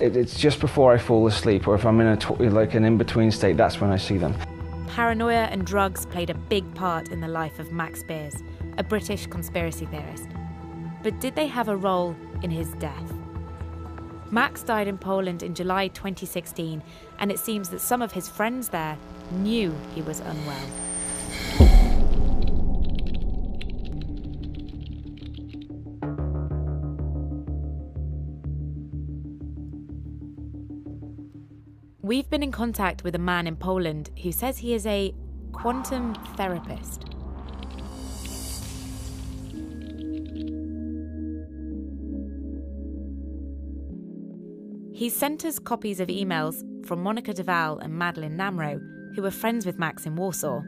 It's just before I fall asleep, or if I'm in an in-between state, that's when I see them. Paranoia and drugs played a big part in the life of Max Spiers, a British conspiracy theorist. But did they have a role in his death? Max died in Poland in July 2016, and it seems that some of his friends there knew he was unwell. We've been in contact with a man in Poland who says he is a quantum therapist. He sent us copies of emails from Monica de Waal and Madeleine Namro, who were friends with Max in Warsaw.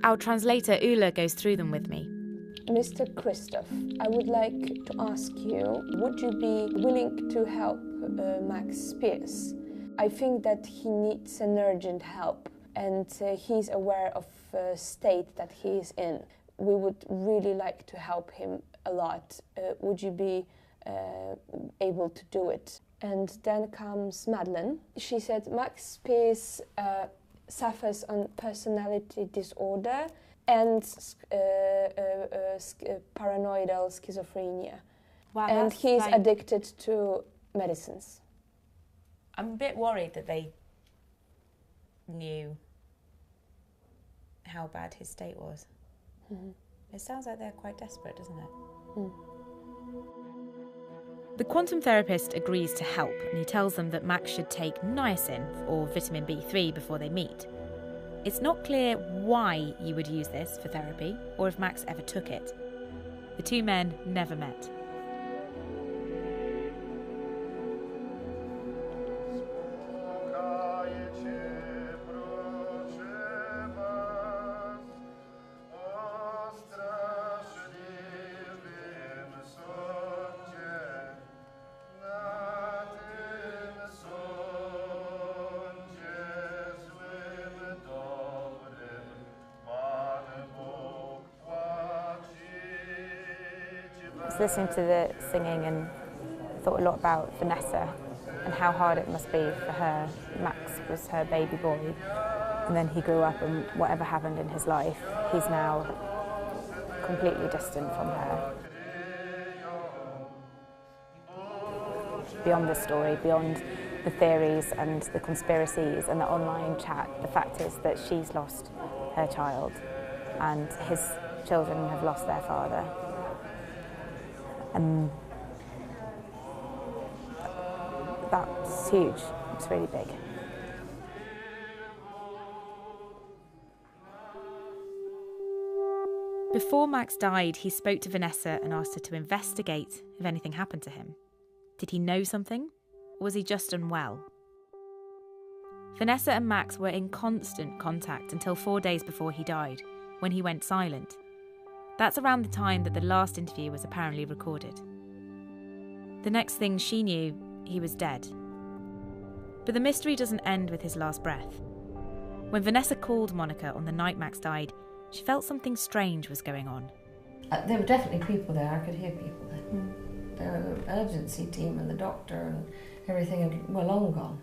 Our translator Ula goes through them with me. Mr. Christoph, I would like to ask you, would you be willing to help Max Spiers? I think that he needs an urgent help, and he's aware of the state that he is in. We would really like to help him a lot. Would you be able to do it? And then comes Madeleine. She said Max Spiers suffers on personality disorder and paranoidal schizophrenia. Wow, and he's addicted to medicines. I'm a bit worried that they knew how bad his state was. Mm-hmm. It sounds like they're quite desperate, doesn't it? Mm. The quantum therapist agrees to help, and he tells them that Max should take niacin or vitamin B3 before they meet. It's not clear why you would use this for therapy, or if Max ever took it. The two men never met. Listening to the singing and thought a lot about Vanessa and how hard it must be for her. Max was her baby boy, and then he grew up, and whatever happened in his life, he's now completely distant from her. Beyond the story, beyond the theories and the conspiracies and the online chat, the fact is that she's lost her child and his children have lost their father. And that's huge. It's really big. Before Max died, he spoke to Vanessa and asked her to investigate if anything happened to him. Did he know something, or was he just unwell? Vanessa and Max were in constant contact until 4 days before he died, when he went silent. That's around the time that the last interview was apparently recorded. The next thing she knew, he was dead. But the mystery doesn't end with his last breath. When Vanessa called Monica on the night Max died, she felt something strange was going on. There were definitely people there. I could hear people there. There were the urgency team and the doctor and everything were long gone.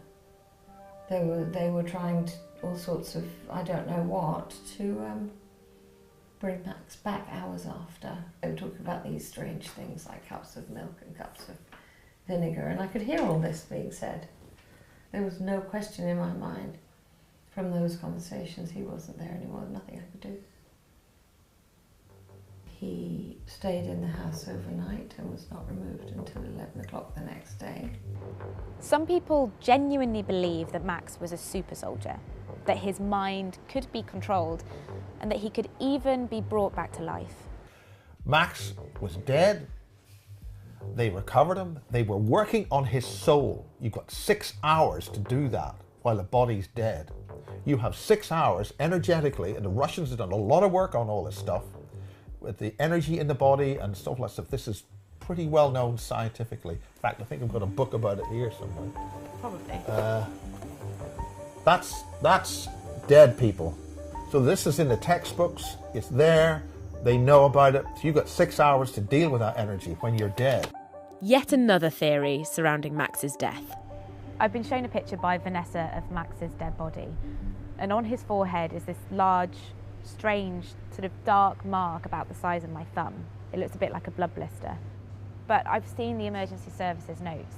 They were trying to, all sorts of, I don't know what, to bring Max back hours after. They were talking about these strange things like cups of milk and cups of vinegar, and I could hear all this being said. There was no question in my mind from those conversations he wasn't there anymore, nothing I could do. He stayed in the house overnight and was not removed until 11 o'clock the next day. Some people genuinely believe that Max was a super soldier, that his mind could be controlled, and that he could even be brought back to life. Max was dead. They recovered him. They were working on his soul. You've got 6 hours to do that while the body's dead. You have 6 hours energetically, and the Russians have done a lot of work on all this stuff, with the energy in the body and stuff like that. This is pretty well known scientifically. In fact, I think I've got a book about it here somewhere. Probably. That's dead people. So this is in the textbooks, it's there, they know about it. So you've got 6 hours to deal with that energy when you're dead. Yet another theory surrounding Max's death. I've been shown a picture by Vanessa of Max's dead body, and on his forehead is this large, strange, sort of dark mark about the size of my thumb. It looks a bit like a blood blister. But I've seen the emergency services notes,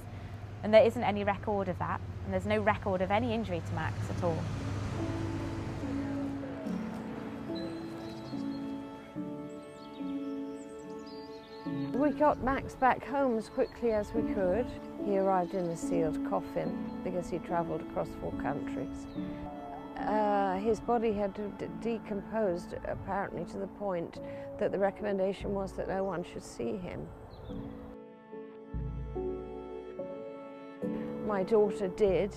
and there isn't any record of that, and there's no record of any injury to Max at all. We got Max back home as quickly as we could. He arrived in a sealed coffin because he travelled across 4 countries. His body had decomposed, apparently to the point that the recommendation was that no one should see him. My daughter did,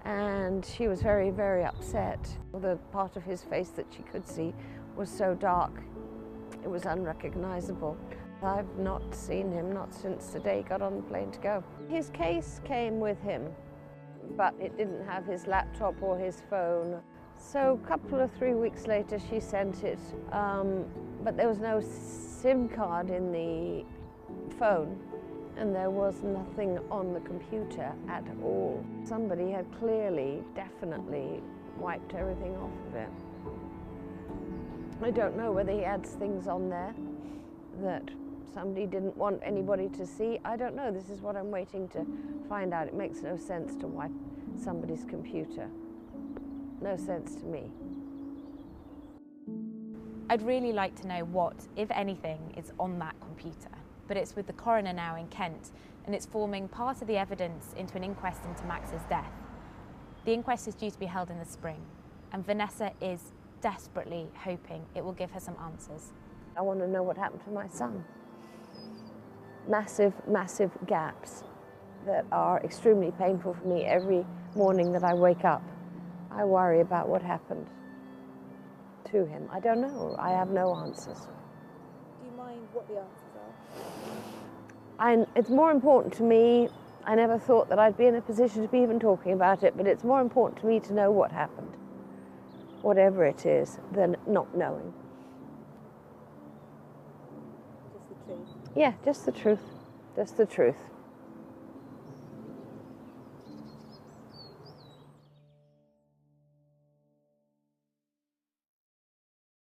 and she was very, very upset. The part of his face that she could see was so dark, it was unrecognisable. I've not seen him, not since the day he got on the plane to go. His case came with him, but it didn't have his laptop or his phone. So a couple of 3 weeks later she sent it, but there was no SIM card in the phone, and there was nothing on the computer at all. Somebody had clearly, definitely wiped everything off of it. I don't know whether he adds things on there that somebody didn't want anybody to see. I don't know. This is what I'm waiting to find out. It makes no sense to wipe somebody's computer. No sense to me. I'd really like to know what, if anything, is on that computer. But it's with the coroner now in Kent, and it's forming part of the evidence into an inquest into Max's death. The inquest is due to be held in the spring, and Vanessa is desperately hoping it will give her some answers. I want to know what happened to my son. Massive, massive gaps that are extremely painful for me every morning that I wake up. I worry about what happened to him. I don't know. I have no answers. Do you mind what the answers are? It's more important to me. I never thought that I'd be in a position to be even talking about it, but it's more important to me to know what happened, whatever it is, than not knowing. Just the truth? Yeah, just the truth. Just the truth.